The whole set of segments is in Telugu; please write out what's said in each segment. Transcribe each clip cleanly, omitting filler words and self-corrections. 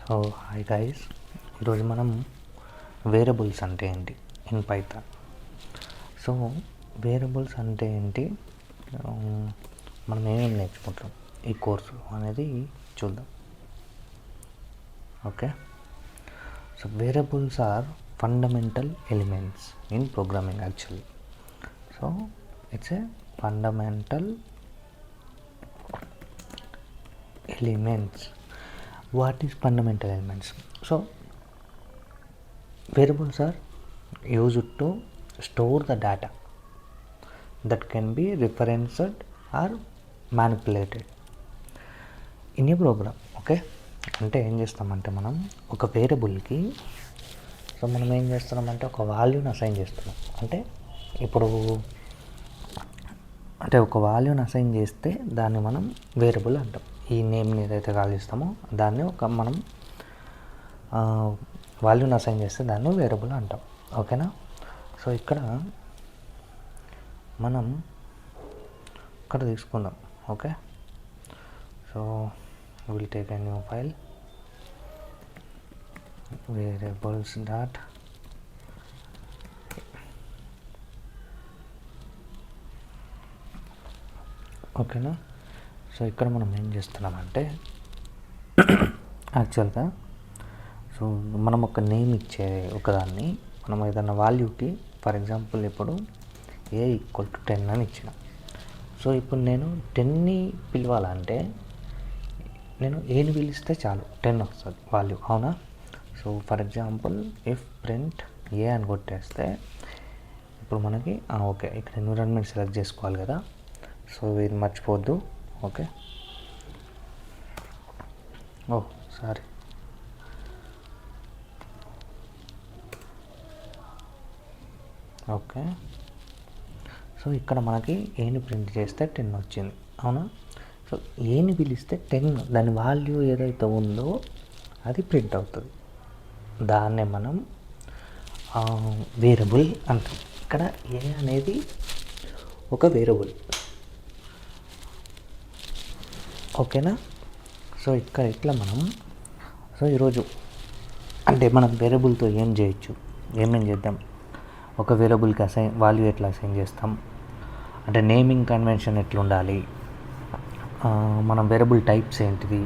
సో హాయ్ గైస్, ఈరోజు మనం వేరియబుల్స్ అంటే ఏంటి ఇన్ పైథాన్. సో వేరియబుల్స్ అంటే ఏంటి, మనం ఏమేమి నేర్చుకుంటాం ఈ కోర్సు అనేది చూద్దాం. Okay, so variables are fundamental elements in programming actually. So it's a fundamental elements. What is fundamental elements? So variables are used to store the data that can be referenced or manipulated in a program. Okay, అంటే ఏం చేస్తామంటే మనం ఒక వేరియబుల్కి మనం ఏం చేస్తున్నామంటే ఒక వాల్యూని అసైన్ చేస్తున్నాం. అంటే ఒక వాల్యూని అసైన్ చేస్తే దాన్ని మనం వేరియబుల్ అంటాం. ఈ నేమ్ని ఏదైతే కాల్ చేస్తామో దాన్ని మనం వాల్యూని అసైన్ చేస్తే దాన్ని వేరియబుల్ అంటాం. ఓకేనా? సో ఇక్కడ మనం తీసుకుందాం. Okay, so will take a new file variables dot ఓకేనా. సో ఇక్కడ మనం ఏం చేస్తున్నామంటే యాక్చువల్గా సో మనం ఒక నేమ్ ఇచ్చే ఒకదాన్ని మనం ఏదైనా వాల్యూకి, ఫర్ ఎగ్జాంపుల్ ఇప్పుడు a = 10 అని ఇచ్చిన. సో ఇప్పుడు నేను 10ని పిలవాలంటే నేను ఏని పిలిస్తే చాలు 10 వస్తుంది వాల్యూ, అవునా? So for example if print a అని కొట్టేస్తే ఇప్పుడు మనకి ఓకే, ఇక్కడ ఎన్విరాన్మెంట్ సెలెక్ట్ చేసుకోవాలి కదా. సో ఇది మర్చిపోవద్దు. Okay, sorry. ఓకే, సో ఇక్కడ మనకి ఏని ప్రింట్ చేస్తే 10 వచ్చింది, అవునా? సో ఏని పిలిస్తే 10, దాని వాల్యూ ఏదైతే ఉందో అది ప్రింట్ అవుతుంది. దాన్నే మనం వేరియబుల్ అంటాం. ఇక్కడ ఏ అనేది ఒక వేరియబుల్. ఓకేనా? సో ఇక్కడ ఇట్లా మనం ఈరోజు అంటే మనం వేరియబుల్తో ఏం చేయొచ్చు, ఏమేం చేద్దాం. ఒక వేరియబుల్కి వాల్యూ ఎట్లా అసైన్ చేస్తాం, అంటే నేమింగ్ కన్వెన్షన్ ఎట్లా ఉండాలి, మనం వేరియబుల్ టైప్స్ ఏంటిది,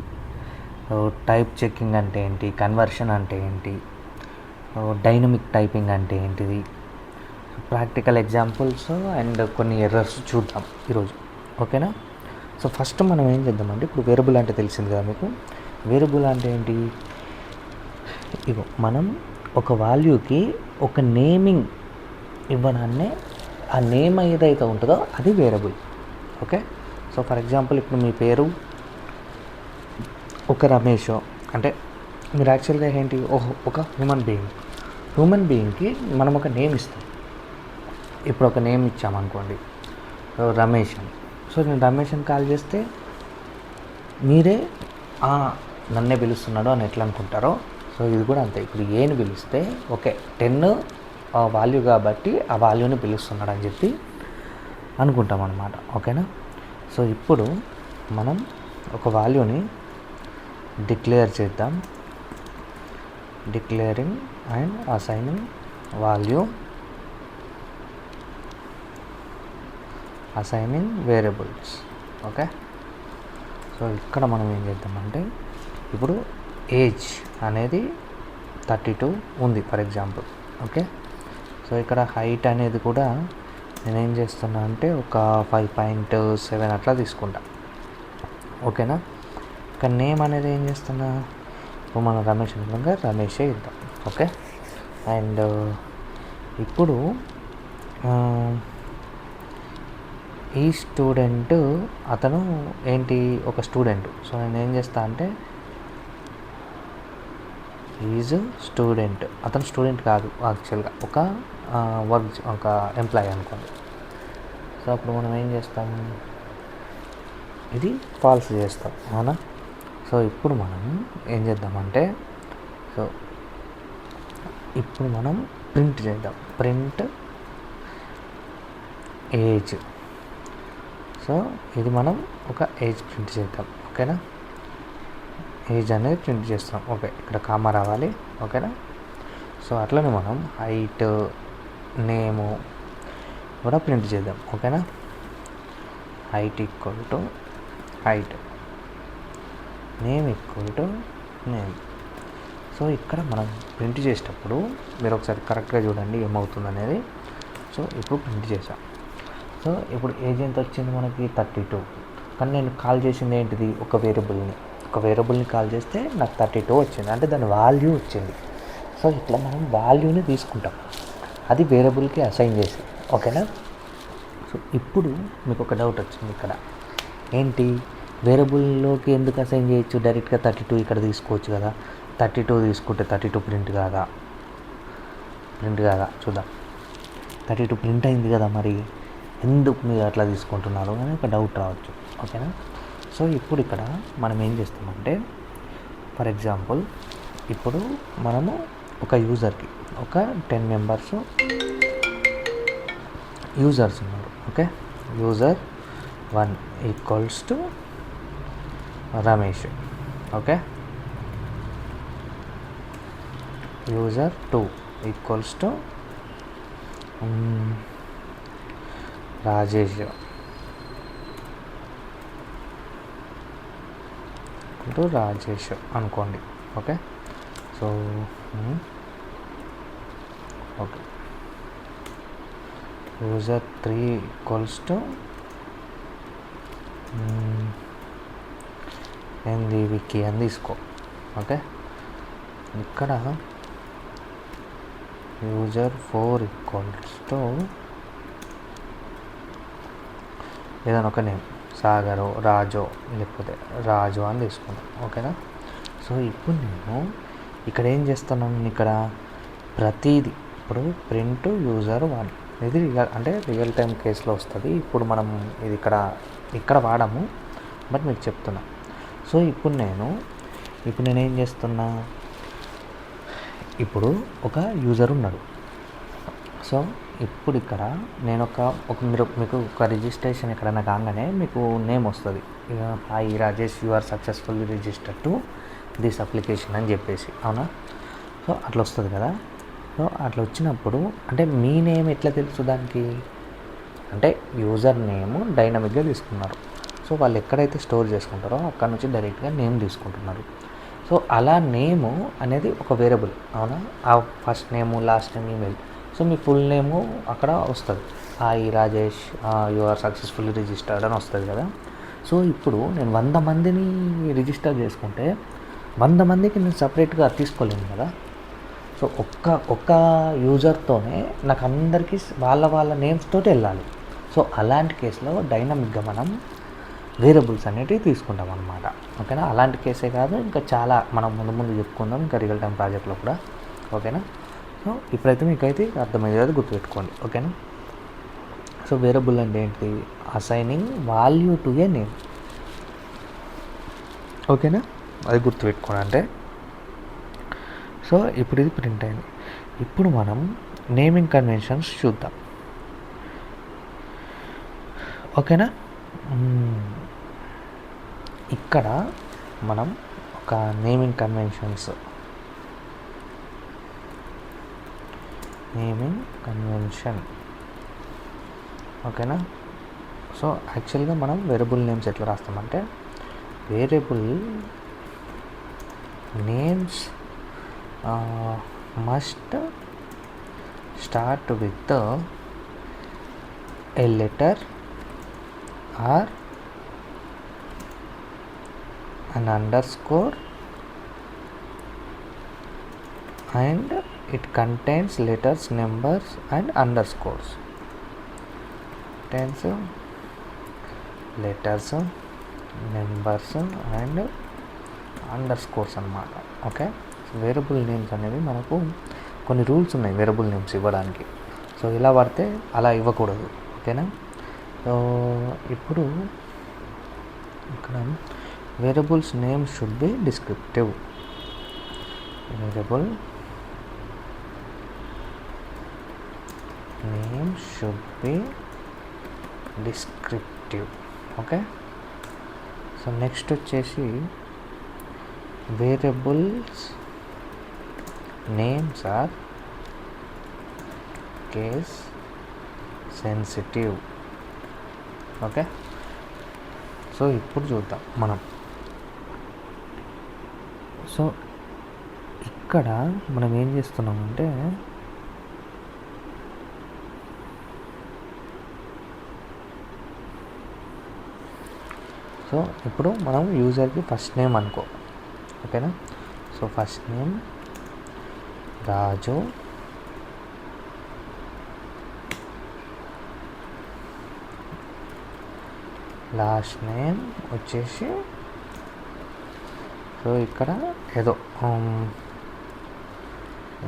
టైప్ చెకింగ్ అంటే ఏంటి, కన్వర్షన్ అంటే ఏంటి, డైనమిక్ టైపింగ్ అంటే ఏంటిది, ప్రాక్టికల్ ఎగ్జాంపుల్స్ అండ్ కొన్ని ఎర్రర్స్ చూద్దాం ఈరోజు. ఓకేనా? సో ఫస్ట్ మనం ఏం చేద్దామంటే, ఇప్పుడు వేరియబుల్ అంటే తెలిసింది కదా మీకు. వేరియబుల్ అంటే ఏంటి? ఇగో మనం ఒక వాల్యూకి ఒక నేమింగ్ ఇవ్వడాన్నే ఆ నేమ్ ఏదైతే ఉంటుందో అది variable. Okay, so for example ఇప్పుడు మీ పేరు ఒక రమేష్ అంటే మీరు యాక్చువల్గా ఏంటి, ఒక హ్యూమన్ బీయింగ్కి మనం ఒక నేమ్ ఇస్తాం. ఇప్పుడు ఒక నేమ్ ఇచ్చామనుకోండి, రమేష్ అని. సో నేను రమేష్ అని కాల్ చేస్తే మీరే నన్నే పిలుస్తున్నాడు అని ఎట్లా అనుకుంటారో, సో ఇది కూడా అంతే. ఇప్పుడు ఏని పిలిస్తే ఓకే 10 వాల్యూ కాబట్టి ఆ వాల్యూని పిలుస్తున్నాడు అని చెప్పి అనుకుంటాం అన్నమాట. ఓకేనా? సో ఇప్పుడు మనం ఒక వాల్యూని డిక్లేర్ చేద్దాం. Declaring and assigning value, assigning variables. Okay, so ఇక్కడ మనం ఏం చేద్దామంటే, ఇప్పుడు ఏజ్ అనేది 32 ఉంది ఫర్ ఎగ్జాంపుల్. ఓకే, సో ఇక్కడ హైట్ అనేది కూడా నేనేం చేస్తున్నా అంటే ఒక 5.7 అట్లా తీసుకుంటా. ఓకేనా? ఇక నేమ్ అనేది ఏం చేస్తున్నా, ఇప్పుడు మనం రమేష్ అనుకుంటే రమేషే ఇద్దాం. ఓకే, అండ్ ఇప్పుడు ఈ స్టూడెంట్ అతను ఏంటి, ఒక స్టూడెంట్. సో నేను ఏం చేస్తా అంటే ఈజ్ స్టూడెంట్. అతను స్టూడెంట్ కాదు యాక్చువల్గా, ఒక ఎంప్లాయీ అనుకోండి. సో అప్పుడు మనం ఏం చేస్తాం, ఇది ఫాల్స్ చేస్తాం, అవునా? సో ఇప్పుడు మనం ఏం చేద్దామంటే, సో ఇప్పుడు మనం ప్రింట్ చేద్దాం. Print age. సో ఇది మనం ఒక ఏజ్ ప్రింట్ చేద్దాం. ఓకేనా? ఏజ్ అనేది ప్రింట్ చేస్తాం. ఓకే, ఇక్కడ కామా రావాలి. ఓకేనా. సో అట్లనే మనం హైట్, నేము కూడా ప్రింట్ చేద్దాం. ఓకేనా. Height equal to height, name equal to name. So ఇక్కడ మనం ప్రింట్ చేసేటప్పుడు మీరు ఒకసారి కరెక్ట్గా చూడండి ఏమవుతుంది అనేది. సో ఇప్పుడు ప్రింట్ చేసాం. సో ఇప్పుడు ఏజ్ ఎంత వచ్చింది మనకి 32. కానీ నేను కాల్ చేసింది ఏంటిది, ఒక వేరియబుల్ని కాల్ చేస్తే నాకు 32 వచ్చింది, అంటే దాని వాల్యూ వచ్చింది. సో ఇట్లా మనం వాల్యూని తీసుకుంటాం, అది వేరియబుల్కి అసైన్ చేసి. ఓకేనా. సో ఇప్పుడు మీకు ఒక డౌట్ వచ్చింది ఇక్కడ, ఏంటి వేరియబుల్లోకి ఎందుకు అసైన్ చేయొచ్చు, డైరెక్ట్గా 32 ఇక్కడ తీసుకోవచ్చు కదా. 32 తీసుకుంటే 32 ప్రింట్ కాదా చూద్దాం. 32 ప్రింట్ అయింది కదా, మరి ఎందుకు మీరు అట్లా తీసుకుంటున్నారు అని ఒక డౌట్ రావచ్చు. ఓకేనా. సో ఇప్పుడు ఇక్కడ మనం ఏం చేస్తామంటే, ఫర్ ఎగ్జాంపుల్ ఇప్పుడు మనము ఒక యూజర్కి ఒక 10 మెంబర్స్ యూజర్స్ ఉన్నారు. Okay, user 1 equals to Ramesh. Okay, user 2 equals to Rajesh అనుకోండి. Okay. So okay, user 3 equals to Vicky అని తీసుకో. ఓకే, ఇక్కడ యూజర్ 4 ఈక్వల్స్ టు ఏదైనా ఒక నేమ్, సాగరు, రాజు, లేకపోతే రాజు అని తీసుకున్నాం. ఓకేనా. సో ఇప్పుడు నేను ఇక్కడ ఏం చేస్తున్నాను, ఇక్కడ ప్రతిదీ ఇప్పుడు ప్రింట్ యూజర్ 1 ఇది అంటే రియల్ టైం కేసులో వస్తుంది. ఇప్పుడు మనం ఇది ఇక్కడ వాడము, బట్ మీకు చెప్తున్నా. సో ఇప్పుడు నేను ఏం చేస్తున్నా, ఇప్పుడు ఒక యూజర్ ఉన్నాడు. సో ఇప్పుడు ఇక్కడ నేను మీకు ఒక రిజిస్ట్రేషన్ ఎక్కడైనా కాగానే మీకు నేమ్ వస్తుంది, hi Rajesh, you are successfully registered to this application అని చెప్పేసి. అవునా. సో అట్లా వస్తుంది కదా. సో అట్లా వచ్చినప్పుడు అంటే మీ నేమ్ ఎట్లా తెలుసు దానికి, అంటే యూజర్ నేమ్ డైనమిక్గా తీసుకున్నారు. సో వాళ్ళు ఎక్కడైతే స్టోర్ చేసుకుంటారో అక్కడ నుంచి డైరెక్ట్గా నేమ్ తీసుకుంటున్నారు. సో అలా నేము అనేది ఒక వేరియబుల్. అవునా. ఆ first name, last name, email. So మీ ఫుల్ నేము అక్కడ వస్తుంది, hi Rajesh, you are successfully registered అని వస్తుంది కదా. సో ఇప్పుడు నేను 100 మందిని రిజిస్టర్ చేసుకుంటే 100 మందికి నేను సపరేట్గా తీసుకోలేను కదా. సో ఒక్క యూజర్తోనే నాకు అందరికీ వాళ్ళ నేమ్స్ తోటి వెళ్ళాలి. సో అలాంటి కేసులో డైనమిక్గా మనం వేరియబుల్స్ అనేటివి తీసుకుంటాం అన్నమాట. ఓకేనా. అలాంటి కేసే కాదు, ఇంకా చాలా మనం ముందు చెప్పుకుందాం ఇంకా రియల్ టైం ప్రాజెక్ట్లో కూడా. ఓకేనా. సో ఇప్పుడైతే మీకైతే అర్థమయ్యేది గుర్తుపెట్టుకోండి. ఓకేనా. సో వేరియబుల్ అంటే ఏంటి, assigning value to A name. ఓకేనా, అది గుర్తుపెట్టుకోండి. అంటే సో ఇప్పుడు ఇది ప్రింట్ అయింది. ఇప్పుడు మనం నేమింగ్ కన్వెన్షన్స్ చూద్దాం. ఓకేనా. ఇక్కడ మనం ఒక నేమింగ్ కన్వెన్షన్ ఓకేనా. సో యాక్చువల్గా మనం వేరియబుల్ నేమ్స్ ఎట్లా రాస్తామంటే, variable names must start with a letter or an underscore and it contains letters, numbers and underscores. Contains letters, numbers and underscores అన్నమాట. ఓకే. వేరియబుల్ నేమ్స్ అనేవి మనకు కొన్ని రూల్స్ ఉన్నాయి వేరియబుల్ నేమ్స్ ఇవ్వడానికి. సో ఇలా పడితే అలా ఇవ్వకూడదు. ఓకేనా. సో ఇప్పుడు ఇక్కడ variables name should be descriptive. Variable name should be descriptive. Okay. So next వచ్చేసి variables names are case sensitive. Okay, so ఇప్పుడు చూద్దాం మనం. సో ఇక్కడ మనం ఏం చేస్తున్నామంటే సో ఇప్పుడు మనం యూజర్కి ఫస్ట్ నేమ్ అనుకో. ఓకేనా, సో ఫస్ట్ నేమ్ రాజు, లాస్ట్ నేమ్ వచ్చేసి సో ఇక్కడ ఏదో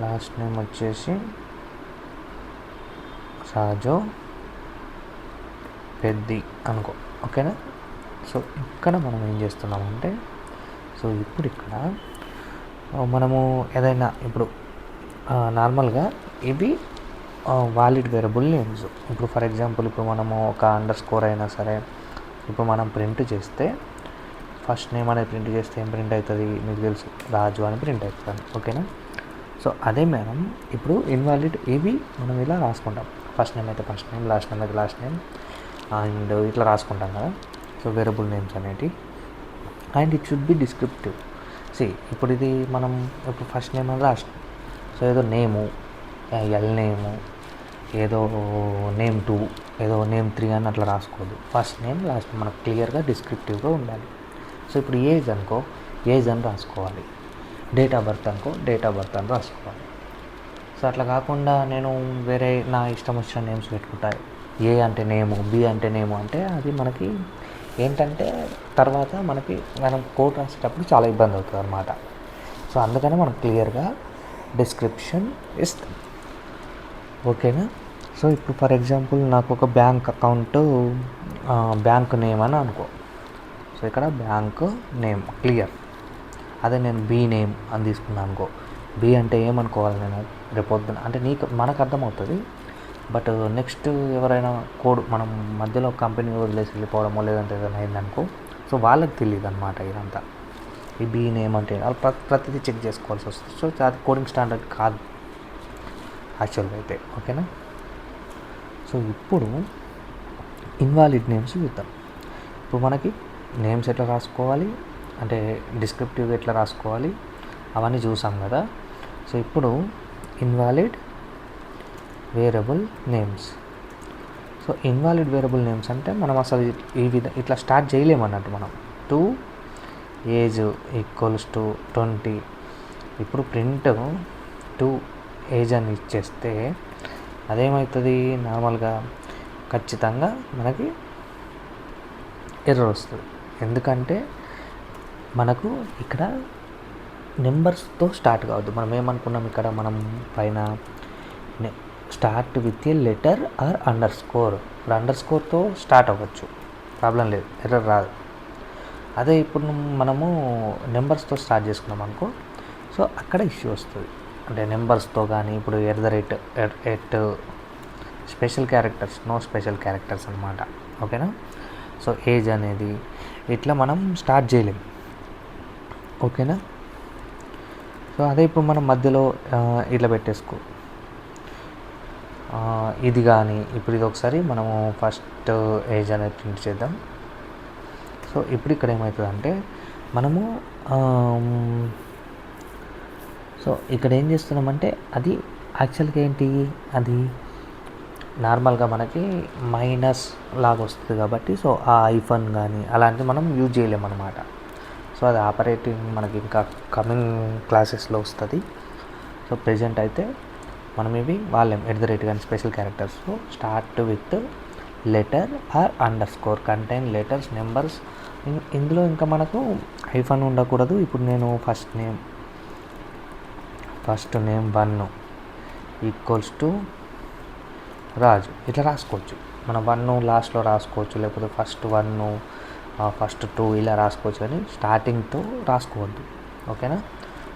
లాస్ట్ నేమ్ వచ్చేసి రాజు పెద్ది అనుకో. ఓకేనా, సో ఇక్కడ మనం ఏం చేస్తున్నామంటే సో ఇప్పుడు ఇక్కడ మనము ఏదైనా ఇప్పుడు నార్మల్గా ఇవి వాలిడ్ వేరియబుల్ నేమ్స్. ఇప్పుడు ఫర్ ఎగ్జాంపుల్ ఇప్పుడు మనము ఒక అండర్స్కోర్ అయినా సరే ఇప్పుడు మనం ప్రింట్ చేస్తే ఫస్ట్ నేమ్ అనేది ప్రింట్ చేస్తే ఏం ప్రింట్ అవుతుంది మీకు తెలుసు, రాజు అని ప్రింట్ అవుతుంది. ఓకేనా, సో అదే మనం ఇప్పుడు ఇన్వాలిడ్ ఇవి మనం ఇలా రాసుకుంటాం. ఫస్ట్ నేమ్ అయితే ఫస్ట్ నేమ్, లాస్ట్ నేమ్ అయితే లాస్ట్ నేమ్ అండ్ ఇట్లా రాసుకుంటాం కదా. సో వేరియబుల్ నేమ్స్ అనేవి and it should be descriptive. ఇప్పుడు ఇది మనం ఇప్పుడు ఫస్ట్ నేమ్ అని లాస్ట్, సో ఏదో నేము ఎల్ నేము, ఏదో నేమ్ 2, ఏదో నేమ్ 3 అని అట్లా రాసుకోవద్దు. ఫస్ట్ నేమ్ లాస్ట్ నేమ్ మనకు క్లియర్గా డిస్క్రిప్టివ్గా ఉండాలి. సో ఇప్పుడు ఏజ్ అనుకో ఏజ్ అని రాసుకోవాలి, డేట్ ఆఫ్ బర్త్ అనుకో డేట్ ఆఫ్ బర్త్ అని రాసుకోవాలి. సో అట్లా కాకుండా నేను వేరే నా ఇష్టం వచ్చిన నేమ్స్ పెట్టుకుంటా, ఏ అంటే నేము, బి అంటే నేము అంటే అది మనకి ఏంటంటే తర్వాత మనం కోడ్ రాసేటప్పుడు చాలా ఇబ్బంది అవుతుంది అన్నమాట. సో అందుకనే మనం క్లియర్గా డిస్క్రిప్షన్ ఇస్తాం. ఓకేనా, సో ఇప్పుడు ఫర్ ఎగ్జాంపుల్ నాకు ఒక బ్యాంక్ అకౌంట్ బ్యాంక్ నేమ్ అని అనుకో. సో ఇక్కడ బ్యాంక్ నేమ్ క్లియర్. అదే నేను బి నేమ్ అని తీసుకున్నాను అనుకో, బి అంటే ఏమనుకోవాలి నేను రేపొద్దున అంటే మనకు అర్థమవుతుంది. బట్ నెక్స్ట్ ఎవరైనా కోడ్ మనం మధ్యలో కంపెనీ వదిలేసి వెళ్ళిపోవడమో లేదంటే ఏదైనా అయిందనుకో, సో వాళ్ళకి తెలియదు అనమాట ఇదంతా. ఈ బీ నేమ్ అంటే వాళ్ళు ప్రతిదీ చెక్ చేసుకోవాల్సి వస్తుంది. సో అది కోడింగ్ స్టాండర్డ్ కాదు యాక్చువల్గా అయితే. ఓకేనా, సో ఇప్పుడు ఇన్వాలిడ్ నేమ్స్ చూద్దాం. ఇప్పుడు మనకి నేమ్స్ ఎట్లా రాసుకోవాలి అంటే డిస్క్రిప్టివ్గా ఎట్లా రాసుకోవాలి అవన్నీ చూసాం కదా. సో ఇప్పుడు invalid variable names. So invalid variable names అంటే మనం అసలు ఇట్లా స్టార్ట్ చేయలేమన్నట్టు. మనం 2 ఏజ్ ఈక్వల్స్ టు 20. ఇప్పుడు ప్రింట్ 2 ఏజ్ అని ఇచ్చేస్తే అదేమవుతుంది, నార్మల్గా ఖచ్చితంగా మనకి ఎర్రర్ వస్తుంది. ఎందుకంటే మనకు ఇక్కడ నెంబర్స్తో స్టార్ట్ కావద్దు. మనం ఏమనుకున్నాం ఇక్కడ మనం పైన start with a letter or underscore. ఇప్పుడు అండర్ స్కోర్తో స్టార్ట్ అవ్వచ్చు, ప్రాబ్లం లేదు, ఎర్రర్ రాదు. అదే ఇప్పుడు మనము నెంబర్స్తో స్టార్ట్ చేసుకున్నాం అనుకో, సో అక్కడ ఇష్యూ వస్తుంది. అంటే నెంబర్స్తో కానీ ఇప్పుడు at special characters, no special characters అనమాట. ఓకేనా, సో ఏజ్ అనేది ఇట్లా మనం స్టార్ట్ చేయలేం. ఓకేనా, సో అదే ఇప్పుడు మనం మధ్యలో ఇట్లా పెట్టేసుకో ఇది కానీ. ఇప్పుడు ఇది ఒకసారి మనము ఫస్ట్ ఏజ్ అనేది ప్రింట్ చేద్దాం. సో ఇప్పుడు ఇక్కడ ఏమవుతుందంటే మనము సో ఇక్కడ ఏం చేస్తున్నామంటే అది యాక్చువల్గా ఏంటి, అది నార్మల్గా మనకి మైనస్ లాగా వస్తుంది కాబట్టి సో ఆ ఐఫోన్ కానీ అలాంటివి మనం యూజ్ చేయలేమన్నమాట. సో అది ఆపరేటింగ్ మనకి ఇంకా కమింగ్ క్లాసెస్లో వస్తుంది. సో ప్రెజెంట్ అయితే మనం ఇవి వాళ్ళేం @ కానీ special characters. So start with letter or underscore contain letters numbers. ఇందులో ఇంకా మనకు ఐఫోన్ ఉండకూడదు. ఇప్పుడు నేను first name 1 equals to Raju ఇట్లా రాసుకోవచ్చు. మనం 1 లాస్ట్లో రాసుకోవచ్చు, లేకపోతే ఫస్ట్ 1 ఫస్ట్ 2 ఇలా రాసుకోవచ్చు, కానీ స్టార్టింగ్తో రాసుకోవద్దు. ఓకేనా,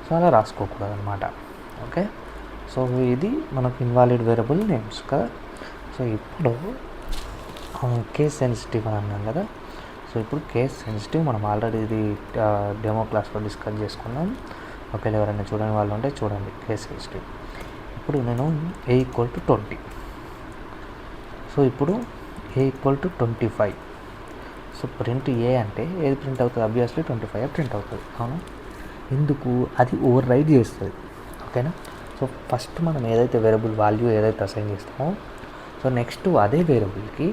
సో అలా రాసుకోకూడదు అనమాట. ఓకే, సో ఇది మనకు ఇన్వాలిడ్ వేరియబుల్ నేమ్స్ కదా. సో ఇప్పుడు కేస్ సెన్సిటివ్ అని అన్నాం కదా. సో ఇప్పుడు కేస్ సెన్సిటివ్ మనం ఆల్రెడీ ఇది డెమో క్లాస్లో డిస్కస్ చేసుకున్నాం. ఒకవేళ ఎవరైనా చూడని వాళ్ళు ఉంటే చూడండి. Case sensitive. ఇప్పుడు నేను A=20. సో ఇప్పుడు A=25. సో ప్రింట్ ఏ అంటే ఏది ప్రింట్ అవుతుంది? అబ్వియస్లీ 25 ప్రింట్ అవుతుంది. అవునా? ఎందుకు? అది ఓవర్ రైడ్ చేస్తుంది. ఓకేనా? సో ఫస్ట్ మనం ఏదైతే వేరియబుల్ వాల్యూ ఏదైతే అసైన్ చేస్తామో, సో నెక్స్ట్ అదే వేరియబుల్కి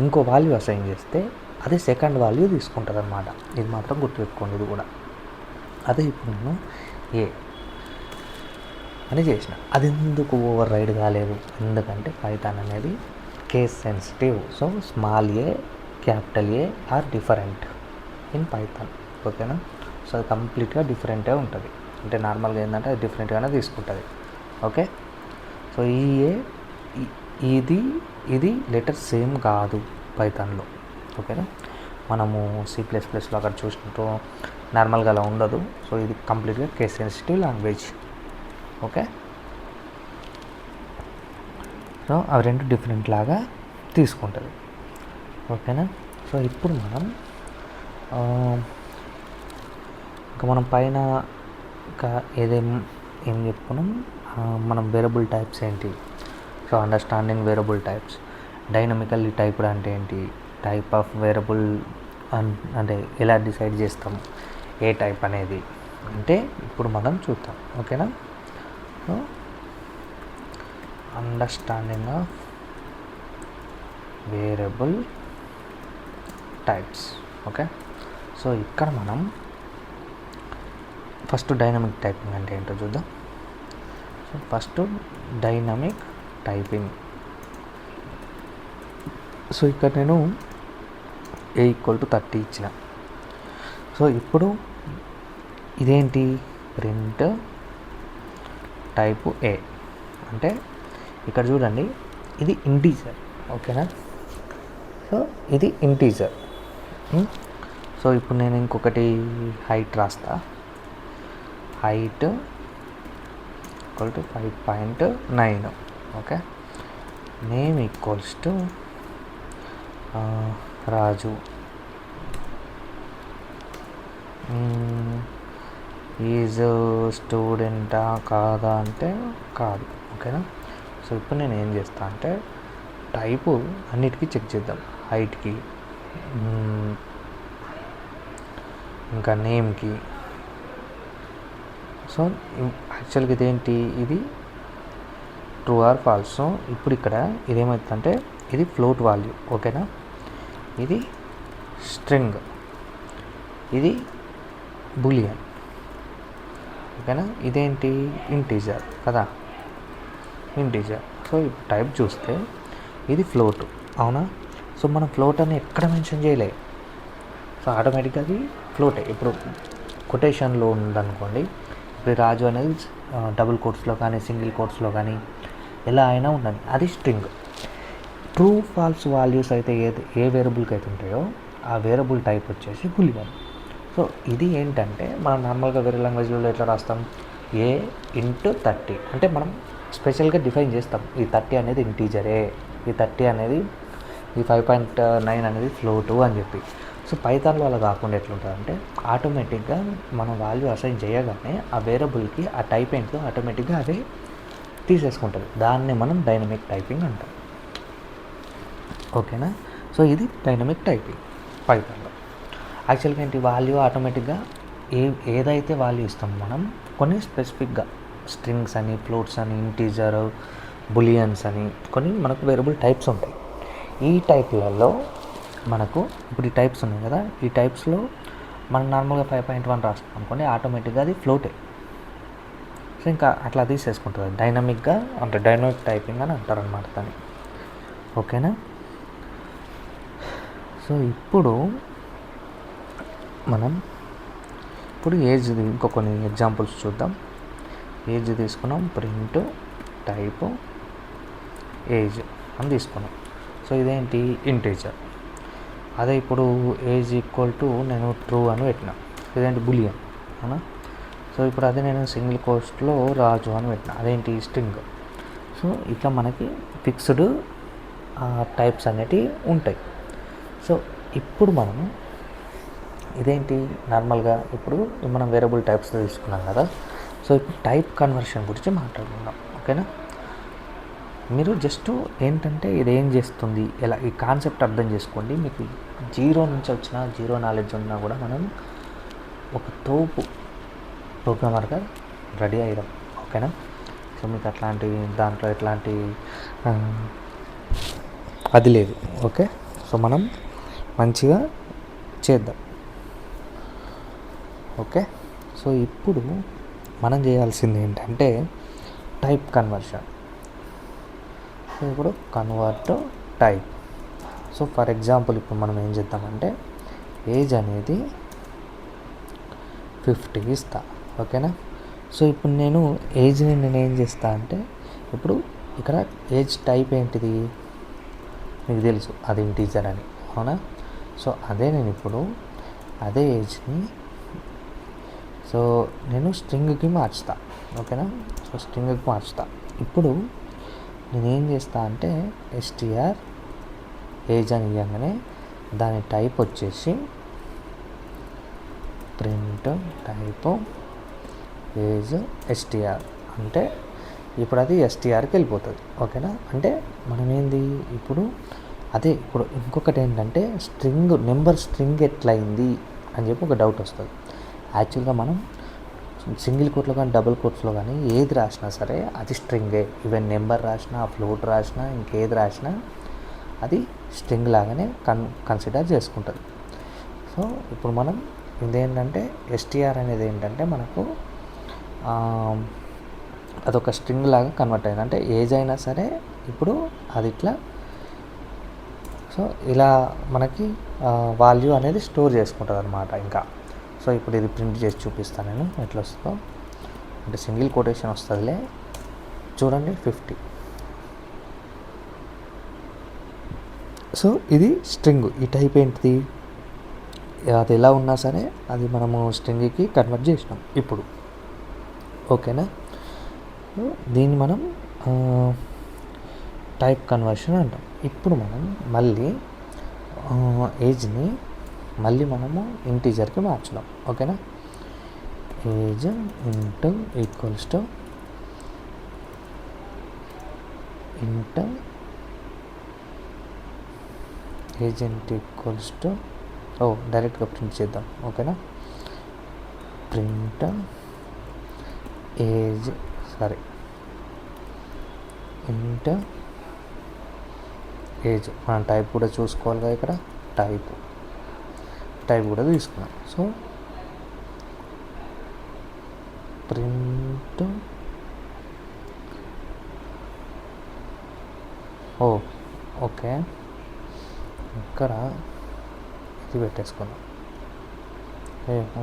ఇంకో వాల్యూ అసైన్ చేస్తే అదే సెకండ్ వాల్యూ తీసుకుంటుంది అనమాట. ఇది మాత్రం గుర్తుపెట్టుకోండి. ఇది కూడా అదే ఇప్పుడు నేను ఏ అని చేసిన. అది ఎందుకు ఓవర్ రైడ్ కాలేదు? ఎందుకంటే పైథాన్ అనేది case sensitive. So small a, capital a are different in Python. ఓకేనా? సో అది కంప్లీట్గా డిఫరెంటే ఉంటుంది. అంటే నార్మల్గా ఏంటంటే అది డిఫరెంట్గానే తీసుకుంటుంది. ఓకే. సో ఈ ఏ ఇది లెటర్ సేమ్ కాదు పైథాన్లో. ఓకేనా? మనము C++లో అక్కడ చూసినట్టు నార్మల్గా అలా ఉండదు. సో ఇది కంప్లీట్గా case sensitive language. Okay. So అవి రెండు డిఫరెంట్ లాగా తీసుకుంటుంది. ఓకేనా? సో ఇప్పుడు మనం ఇంకా మనం పైన ఇంకా ఏం చెప్పుకున్నాం, మనం వేరియబుల్ టైప్స్ ఏంటి, so understanding variable types, dynamically typed అంటే ఏంటి, టైప్ ఆఫ్ వేరియబుల్ అంటే ఎలా డిసైడ్ చేస్తాం ఏ టైప్ అనేది అంటే ఇప్పుడు మనం చూద్దాం. ఓకేనా? So understanding of variable types. Okay. So ఇక్కడ మనం ఫస్ట్ డైనమిక్ టైపింగ్ అంటే ఏంటో చూద్దాం. So first dynamic typing. So ఇక్కడ నేను A=30 ఇచ్చిన. సో ఇప్పుడు ఇదేంటి? ప్రింట్ టైపు ఏ అంటే ఇక్కడ చూడండి, ఇది ఇంటీజర్. ఓకేనా? సో ఇది ఇంటీజర్. సో ఇప్పుడు నేను ఇంకొకటి హైట్ రాస్తా. Height =5.9. Okay. Name Raju. Is స్టూడెంటా కాదా అంటే కాదు. ఓకేనా? సో ఇప్పుడు నేను ఏం చేస్తా అంటే టైపు అన్నిటికీ చెక్ చేద్దాం. హైట్కి, ఇంకా నేమ్కి. సో యాక్చువల్గా ఇదేంటి? ఇది ట్రూ ఆర్ ఫాల్స్. సో ఇప్పుడు ఇక్కడ ఇదేమవుతుందంటే ఇది ఫ్లోట్ వాల్యూ. ఓకేనా? ఇది స్ట్రింగ్, ఇది బూలియన్. ఓకేనా? ఇదేంటి? ఇంటీజర్ కదా, ఇంటీజర్. సో ఇప్పుడు టైప్ చూస్తే ఇది ఫ్లోట్. అవునా? సో మనం ఫ్లోట్ అని ఎక్కడ మెన్షన్ చేయలే. సో ఆటోమేటిక్గా అది ఫ్లోటే. ఇప్పుడు కొటేషన్లో ఉందనుకోండి, ఇప్పుడు రాజు అనేది డబుల్ కోట్స్లో కానీ సింగిల్ కోట్స్లో కానీ ఎలా అయినా ఉండని, అది స్ట్రింగ్. ట్రూ ఫాల్స్ వాల్యూస్ అయితే ఏ వేరియబుల్కి అయితే ఉంటాయో ఆ వేరియబుల్ టైప్ వచ్చేసి బూలియన్. సో ఇది ఏంటంటే మనం నార్మల్గా వేరే లాంగ్వేజ్లో ఎట్లా రాస్తాం? A×30 అంటే మనం స్పెషల్గా డిఫైన్ చేస్తాం. ఈ 30 అనేది ఇంటీజరే, ఈ 30 అనేది, ఈ 5.9 అనేది ఫ్లోటు అని చెప్పి. సో పైథాన్లో అలా కాకుండా ఎట్లుంటుంది అంటే ఆటోమేటిక్గా మనం వాల్యూ అసైన్ చేయగానే ఆ వేరియబుల్కి ఆ టైప్ ఏంటో ఆటోమేటిక్గా అదే తీసేసుకుంటుంది. దాన్ని మనం డైనమిక్ టైపింగ్ అంటాం. ఓకేనా? సో ఇది డైనమిక్ టైపింగ్ పైథాన్లో. యాక్చువల్గా ఏంటి? వాల్యూ ఆటోమేటిక్గా ఏదైతే వాల్యూ ఇస్తామో మనం కొన్ని స్పెసిఫిక్గా స్ట్రింగ్స్ అని, ఫ్లోట్స్ అని, ఇంటీజర్, బులియన్స్ అని కొన్ని మనకు వేరియబుల్ టైప్స్ ఉంటాయి. ఈ టైప్లలో మనకు ఇప్పుడు ఈ టైప్స్ ఉన్నాయి కదా, ఈ టైప్స్లో మనం నార్మల్గా 5.1 రాస్తాం అనుకోండి, ఆటోమేటిక్గా అది ఫ్లోటే. సో ఇంకా అట్లా తీసేసుకుంటుంది డైనమిక్గా, అంటే డైనమిక్ టైపింగ్ అని అంటారు అన్నమాట దాన్ని. ఓకేనా? సో ఇప్పుడు మనం ఏజ్ది ఇంకో కొన్ని ఎగ్జాంపుల్స్ చూద్దాం. ఏజ్ తీసుకున్నాం, ప్రింట్ టైపు ఏజ్ అని తీసుకున్నాం. సో ఇదేంటి? ఇంటీజర్. అదే ఇప్పుడు ఏజ్ నేను ట్రూ అని పెట్టిన, ఇదేంటి? బులియన్. అవునా? సో ఇప్పుడు అదే నేను సింగిల్ కోట్స్లో రాజు అని పెట్టిన, అదేంటి? స్ట్రింగ్. సో ఇట్లా మనకి ఫిక్స్డ్ టైప్స్ అనేటివి ఉంటాయి. సో ఇప్పుడు మనం ఇదేంటి నార్మల్గా ఇప్పుడు మనం వేరియబుల్ టైప్స్ తీసుకున్నాం కదా. సో ఇప్పుడు టైప్ కన్వర్షన్ గురించి మాట్లాడుకుందాం. ఓకేనా. మీరు జస్ట్ ఏంటంటే ఇది ఏం చేస్తుంది, ఎలా ఈ కాన్సెప్ట్ అర్థం చేసుకోండి. మీకు జీరో నుంచి వచ్చిన జీరో నాలెడ్జ్ ఉన్నా కూడా మనం ఒక తోపు ప్రోగ్రామర్గా రెడీ అయ్యాం. ఓకేనా. సో మీకు అట్లాంటి దాంట్లో ఎట్లాంటి అది లేదు. ఓకే. సో మనం మంచిగా చేద్దాం. ఓకే. సో ఇప్పుడు మనం చేయాల్సింది ఏంటంటే టైప్ కన్వర్షన్. సో ఇప్పుడు convert type. So for example ఇప్పుడు మనం ఏం చేద్దామంటే ఏజ్ అనేది 50 ఇస్తా. ఓకేనా. సో ఇప్పుడు నేను ఏజ్ని ఏం చేస్తా అంటే ఇప్పుడు ఇక్కడ ఏజ్ టైప్ ఏంటిది మీకు తెలుసు, అది ఇంటీజర్ అని. అవునా. సో అదే నేను ఇప్పుడు అదే ఏజ్ని సో నేను స్ట్రింగ్కి మార్చుతా. ఓకేనా. సో స్ట్రింగ్కి మార్చుతా. ఇప్పుడు నేనేం చేస్తా అంటే str ఏజ్ అని ఇవ్వగానే దాని టైప్ వచ్చేసి ప్రింట్ టైప్ ఏజ్ str అంటే ఇప్పుడు అది strకి వెళ్ళిపోతుంది. ఓకేనా. అంటే మనం ఏంది ఇప్పుడు అదే ఇప్పుడు ఇంకొకటి ఏంటంటే స్ట్రింగ్ నెంబర్ స్ట్రింగ్ ఎట్లయింది అని చెప్పి ఒక డౌట్ వస్తుంది. యాక్చువల్గా మనం సింగిల్ కోట్లో కానీ డబుల్ కోట్స్లో కానీ ఏది రాసినా సరే అది స్ట్రింగే. ఈవెన్ నెంబర్ రాసినా ఫ్లోట్ రాసినా ఇంకేది రాసినా అది స్ట్రింగ్ లాగానే కన్సిడర్ చేసుకుంటుంది. సో ఇప్పుడు మనం ఇదేంటంటే str అనేది ఏంటంటే మనకు అదొక స్ట్రింగ్ లాగా కన్వర్ట్ అయింది. అంటే ఏజ్ అయినా సరే ఇప్పుడు అది ఇట్లా సో ఇలా మనకి వాల్యూ అనేది స్టోర్ చేసుకుంటుంది అనమాట. ఇంకా సో ఇప్పుడు ఇది ప్రింట్ చేసి చూపిస్తాను నేను ఎట్లా వస్తుందో. అంటే సింగిల్ కొటేషన్ వస్తుందిలే, చూడండి 50. సో ఇది స్ట్రింగ్. ఈ టైప్ ఏంటిది, అది ఎలా ఉన్నా సరే అది మనము స్ట్రింగ్కి కన్వర్ట్ చేసినాం ఇప్పుడు. ఓకేనా. దీన్ని మనం టైప్ కన్వర్షన్ అంటాం. ఇప్పుడు మనం మళ్ళీ ఏజ్ని మళ్ళీ మనము ఇంటీజర్కి మార్చుదాం. ఓకేనా. ఏజ్ ఇంటూ ఈక్వల్స్ టు ఇంట్ ఏజ్ ఇంటూ ఈక్వల్స్ టు డైరెక్ట్గా ప్రింట్ చేద్దాం. ఓకేనా. ప్రింట్ ఏజ్ ఇంట్ ఏజ్. మనం టైప్ కూడా చూసుకోవాలి కదా, ఇక్కడ టైప్ కూడా తీసుకున్నాం. సో ప్రింట్ ఓకే ఇక్కడ ఇది పెట్టేసుకున్నాం.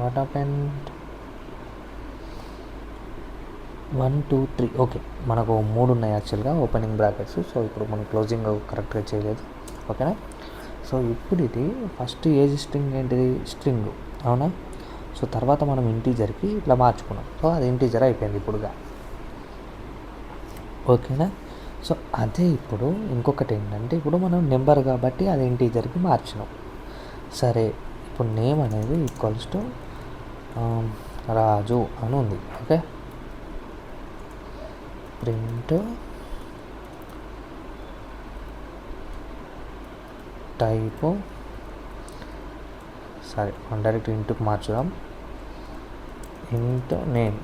What happened 1 2 3 okay. మనకు 3 ఉన్నాయి యాక్చువల్గా ఓపెనింగ్ బ్రాకెట్స్. సో ఇప్పుడు మనం క్లోజింగ్ కరెక్ట్గా చేయలేదు. ఓకేనా. సో ఇప్పుడు ఇది ఫస్ట్ ఏజ్ స్ట్రింగ్ ఏంటిది స్ట్రింగ్. అవునా. సో తర్వాత మనం ఇంటీజర్కి ఇట్లా మార్చుకున్నాం. సో అది ఇంటీజర్ అయిపోయింది ఇప్పుడుగా. ఓకేనా. సో అదే ఇప్పుడు ఇంకొకటి ఏంటంటే ఇప్పుడు మనం నెంబర్ కాబట్టి అది ఇంటీజర్కి మార్చినాం. సరే ఇప్పుడు నేమ్ అనేది ఈక్వల్స్ టు రాజు అని ఉంది. ఓకే. ప్రింట్ టైప్ మనం డైరెక్ట్ ఇంటుకు మార్చుదాం. ఇంట్ నేమ్.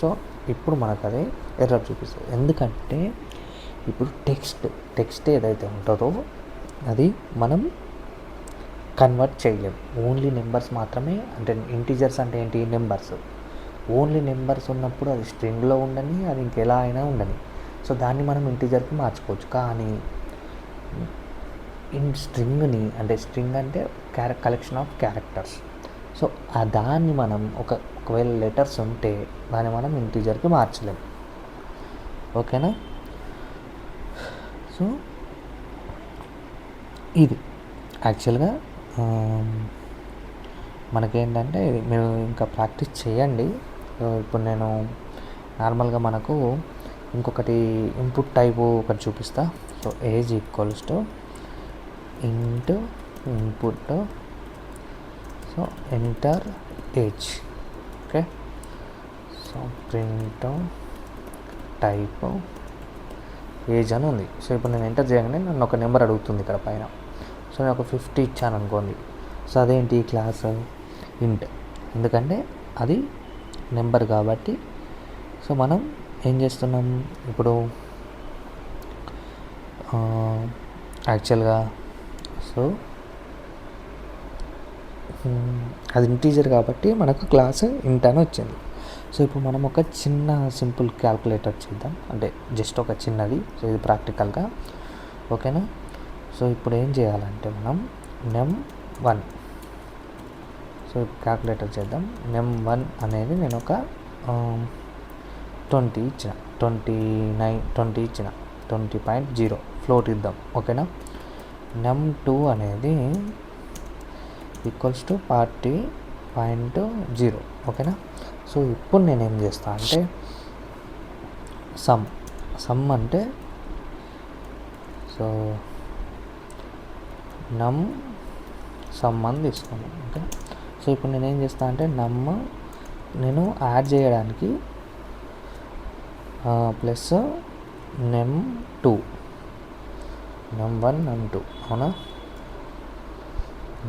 సో ఇప్పుడు మనకు అది ఎర్రర్ చూపిస్తుంది. ఎందుకంటే ఇప్పుడు టెక్స్ట్ ఏదైతే ఉంటుందో అది మనం కన్వర్ట్ చేయలేము. ఓన్లీ నెంబర్స్ మాత్రమే. అంటే ఇంటీజర్స్ అంటే ఏంటి, నెంబర్స్. ఓన్లీ నెంబర్స్ ఉన్నప్పుడు అది స్ట్రింగ్లో ఉండని, అది ఇంకెలా అయినా ఉండని. సో దాన్ని మనం ఇంటీజర్కి మార్చుకోవచ్చు. కానీ స్ట్రింగ్ని అంటే స్ట్రింగ్ అంటే కలెక్షన్ ఆఫ్ క్యారెక్టర్స్. సో దాన్ని మనం ఒకవేళ లెటర్స్ ఉంటే దాన్ని మనం ఇంటీజర్కి మార్చలేం. ఓకేనా. సో ఇది యాక్చువల్గా మనకేంటంటే మీరు ఇంకా ప్రాక్టీస్ చేయండి. ఇప్పుడు నేను నార్మల్గా మనకు ఇంకొకటి ఇన్పుట్ టైపు ఒకటి చూపిస్తా. సో ఏజ్ ఈక్వల్స్ టు ఇంట్ input, so enter age. Okay, so print type age అని ఉంది. సో ఇప్పుడు నేను ఎంటర్ చేయగానే నన్ను ఒక నెంబర్ అడుగుతుంది ఇక్కడ పైన. సో నేను ఒక 50 ఇచ్చాను అనుకోండి. సో అదేంటి క్లాస్ ఇంట్, ఎందుకంటే అది నెంబర్ కాబట్టి. సో మనం ఏం చేస్తున్నాం ఇప్పుడు యాక్చువల్గా, సో అది ఇంటీజర్ కాబట్టి మనకు క్లాస్ ఇంట్ అని వచ్చింది. సో ఇప్పుడు మనం ఒక చిన్న సింపుల్ క్యాల్కులేటర్ చేద్దాం, అంటే జస్ట్ ఒక చిన్నది. సో ఇది ప్రాక్టికల్గా, ఓకేనా. సో ఇప్పుడు ఏం చేయాలంటే మనం num1, సో క్యాల్కులేటర్ చేద్దాం. num1 అనేది నేను ఒక 20 ఇచ్చిన, 20 ఇచ్చిన, 20.0 ఫ్లోట్ ఇద్దాం, ఓకేనా. num2 అనేది ఈక్వల్స్ టు 40.0, ఓకేనా. సో ఇప్పుడు నేనేం చేస్తా అంటే సమ్ అంటే, సో నమ్ సమ్ అని తీసుకున్నాను, ఓకే. సో ఇప్పుడు నేనేం చేస్తా అంటే నేను యాడ్ చేయడానికి ప్లస్ num2, num1 num2, అవునా,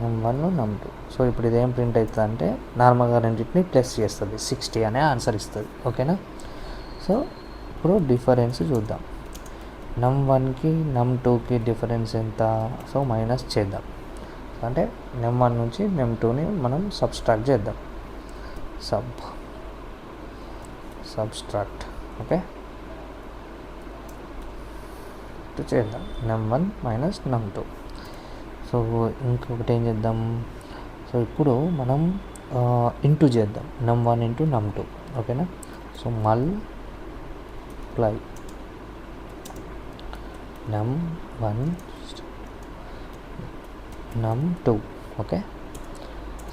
num1 num2. సో ఇప్పుడు ఇదేం ప్రింట్ అవుతుంది అంటే నార్మల్గా రెండింటిని ప్లస్ చేస్తుంది, 60 అనే ఆన్సర్ ఇస్తుంది, ఓకేనా. సో ఇప్పుడు డిఫరెన్స్ చూద్దాం. num1కి num2కి డిఫరెన్స్ ఎంత? సో మైనస్ చేద్దాం, అంటే num1 నుంచి num2ని మనం సబ్స్ట్రాక్ట్ చేద్దాం, సబ్స్ట్రాక్ట్, ఓకే. చేద్దాం num1 మైనస్ num2. సో ఇంకొకటి ఏం చేద్దాం, సో ఇప్పుడు మనం ఇంటూ చేద్దాం, num1 ఇంటూ num2, ఓకేనా. So multiply num1 num2, okay.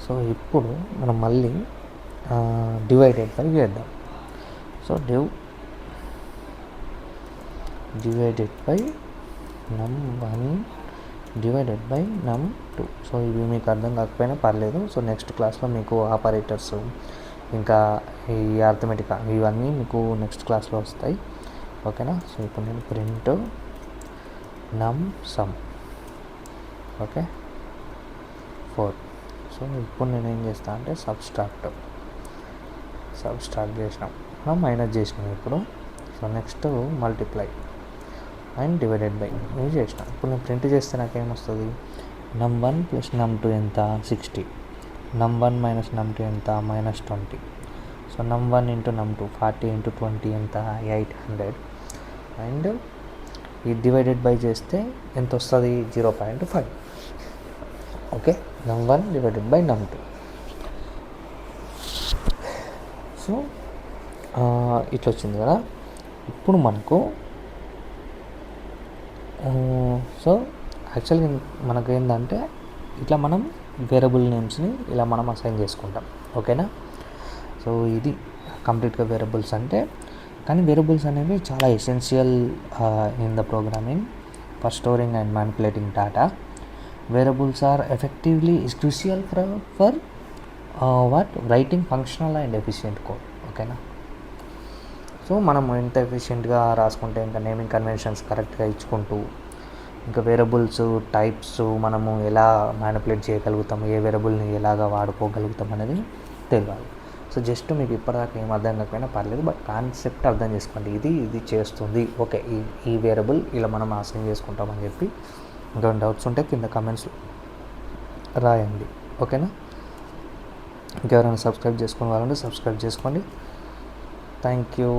So ఇప్పుడు మనం మళ్ళీ డివైడెడ్ బై చేద్దాం. So divided by num1 divided by num2. So ఇవి మీకు అర్థం కాకపోయినా పర్లేదు. సో నెక్స్ట్ క్లాస్లో మీకు ఆపరేటర్స్, ఇంకా ఈ అర్థమెటిక్, ఇవన్నీ మీకు నెక్స్ట్ క్లాస్లో వస్తాయి, ఓకేనా. సో ఇప్పుడు నేను print num some, okay, 4. So ఇప్పుడు నేను ఏం చేస్తాను అంటే సబ్స్ట్రాక్ట్ చేసినాం, మనం మైనస్ చేసినాం ఇప్పుడు. So next multiply and divided by ఇవి చేసినాం. ఇప్పుడు నేను ప్రింట్ చేస్తే నాకేమొస్తుంది, num1 ప్లస్ num2 ఎంత? 60. num1 మైనస్ num2 ఎంత? -20. So num1 into num2, 40 into 20 ఎంత? 800. అండ్ ఈ డివైడెడ్ బై చేస్తే ఎంత వస్తుంది? 0.5, okay. num1 divided by num2. So ఇట్లా వచ్చింది కదా. ఇప్పుడు మనకు సో యాక్చువల్గా మనకు ఏంటంటే ఇట్లా మనం వేరియబుల్ నేమ్స్ని ఇలా మనం అసైన్ చేసుకుంటాం, ఓకేనా. సో ఇది కంప్లీట్గా వేరియబుల్స్ అంటే. కానీ వేరియబుల్స్ అనేవి చాలా essential in the programming for storing and manipulating data. Variables are effectively is crucial for writing functional and efficient code, ఓకేనా. సో మనం ఎంత ఎఫిషియెంట్గా రాసుకుంటే, ఇంకా నేమింగ్ కన్వెన్షన్స్ కరెక్ట్గా ఇచ్చుకుంటూ, ఇంకా వేరియబుల్స్ టైప్స్ మనము ఎలా మ్యానిపులేట్ చేయగలుగుతాం, ఏ వేరియబుల్ని ఎలాగా వాడుకోగలుగుతాం అనేది తెలియాలి. సో జస్ట్ మీకు ఇప్పటిదాకా ఏం అర్థం కాకపోయినా పర్లేదు, బట్ కాన్సెప్ట్ అర్థం చేసుకోండి. ఇది చేస్తుంది, ఓకే, ఈ వేరియబుల్ ఇలా మనం అసైన్ చేసుకుంటామని చెప్పి. ఇంకా డౌట్స్ ఉంటే కింద కమెంట్స్ రాయండి, ఓకేనా. ఇంకెవరైనా సబ్స్క్రైబ్ చేసుకునే వాళ్ళంటే సబ్స్క్రైబ్ చేసుకోండి. Thank you.